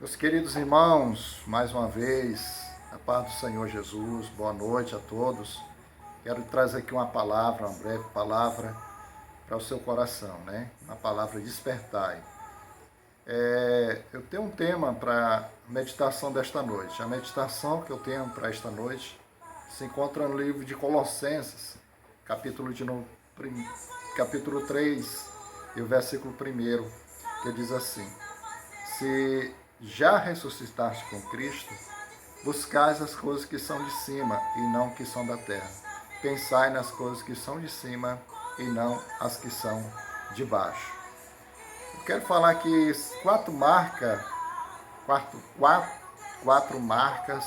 Meus queridos irmãos, mais uma vez, a paz do Senhor Jesus, boa noite a todos. Quero trazer aqui uma palavra, uma breve palavra para o seu coração, né? Uma palavra despertai. Eu tenho um tema para a meditação desta noite. A meditação que eu tenho para esta noite se encontra no livro de Colossenses, capítulo 3 e o versículo 1, que diz assim: Se já ressuscitaste com Cristo, buscais as coisas que são de cima e não que são da terra. Pensai nas coisas que são de cima e não as que são de baixo. Eu quero falar aqui quatro marcas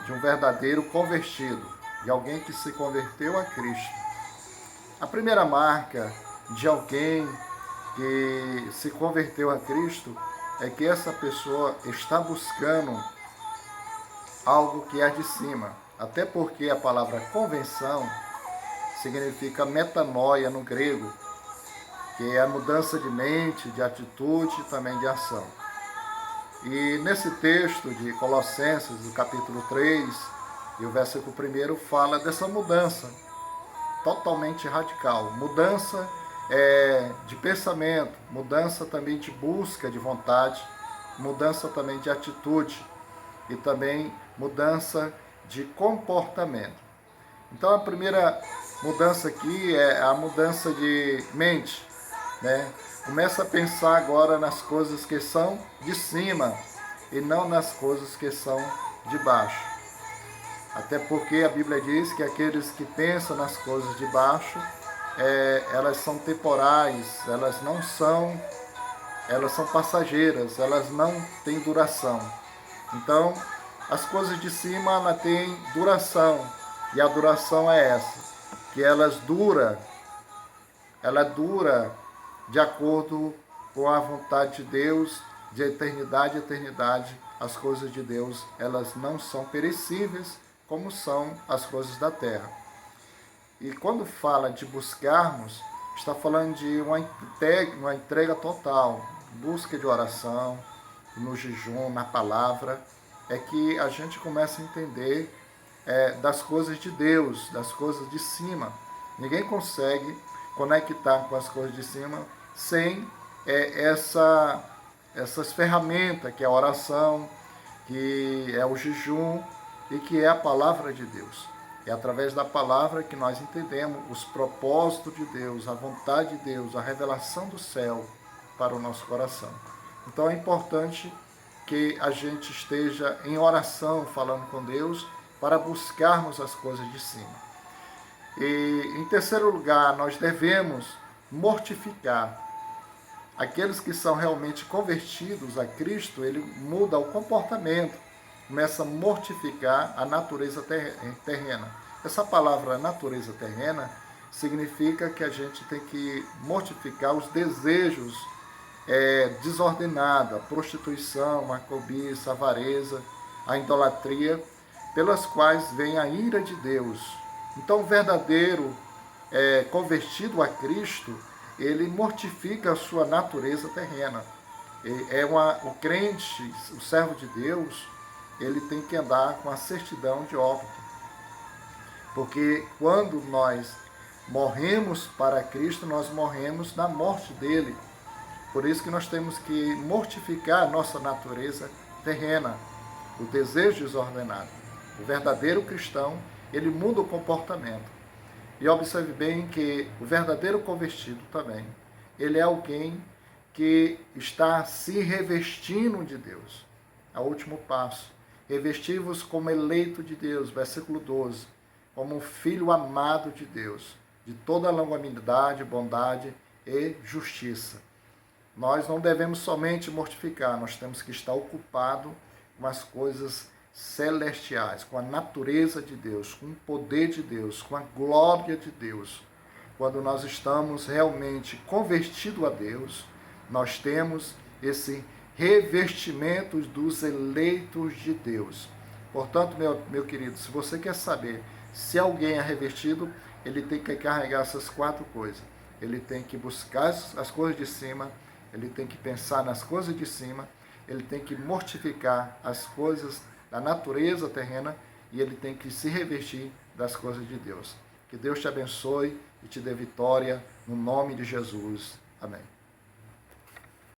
de um verdadeiro convertido, de alguém que se converteu a Cristo. A primeira marca de alguém que se converteu a Cristo é que essa pessoa está buscando algo que é de cima. Até porque a palavra convenção significa metanoia no grego, que é a mudança de mente, de atitude e também de ação. E nesse texto de Colossenses, do capítulo 3 e o versículo 1, fala dessa mudança totalmente radical. Mudança de pensamento, mudança também de busca de vontade, mudança também de atitude e também mudança de comportamento. Então a primeira mudança aqui é a mudança de mente, né? Começa a pensar agora nas coisas que são de cima e não nas coisas que são de baixo. Até porque a Bíblia diz que aqueles que pensam nas coisas de baixo, elas são temporais, elas são passageiras, elas não têm duração. Então, as coisas de cima ela têm duração, e a duração é essa, que ela dura de acordo com a vontade de Deus, de eternidade a eternidade. As coisas de Deus, elas não são perecíveis, como são as coisas da terra. E quando fala de buscarmos, está falando de uma entrega total, busca de oração, no jejum, na palavra, é que a gente começa a entender das coisas de Deus, das coisas de cima. Ninguém consegue conectar com as coisas de cima sem essas ferramentas, que é a oração, que é o jejum e que é a palavra de Deus. É através da palavra que nós entendemos os propósitos de Deus, a vontade de Deus, a revelação do céu para o nosso coração. Então é importante que a gente esteja em oração, falando com Deus, para buscarmos as coisas de cima. E em terceiro lugar, nós devemos mortificar. Aqueles que são realmente convertidos a Cristo, ele muda o comportamento, começa a mortificar a natureza terrena. Essa palavra natureza terrena significa que a gente tem que mortificar os desejos desordenados, a prostituição, a cobiça, a avareza, a idolatria, pelas quais vem a ira de Deus. Então, o verdadeiro convertido a Cristo, ele mortifica a sua natureza terrena. O crente, o servo de Deus, ele tem que andar com a certidão de óbito. Porque quando nós morremos para Cristo, nós morremos na morte dele. Por isso que nós temos que mortificar a nossa natureza terrena, o desejo desordenado. O verdadeiro cristão, ele muda o comportamento. E observe bem que o verdadeiro convertido também, ele é alguém que está se revestindo de Deus. É o último passo. Revesti-vos como eleito de Deus, versículo 12, como um filho amado de Deus, de toda longanimidade, bondade e justiça. Nós não devemos somente mortificar, nós temos que estar ocupados com as coisas celestiais, com a natureza de Deus, com o poder de Deus, com a glória de Deus. Quando nós estamos realmente convertidos a Deus, nós temos esse revestimento dos eleitos de Deus. Portanto, meu querido, se você quer saber se alguém é revestido, ele tem que carregar essas quatro coisas. Ele tem que buscar as coisas de cima, ele tem que pensar nas coisas de cima, ele tem que mortificar as coisas da natureza terrena e ele tem que se revestir das coisas de Deus. Que Deus te abençoe e te dê vitória no nome de Jesus. Amém.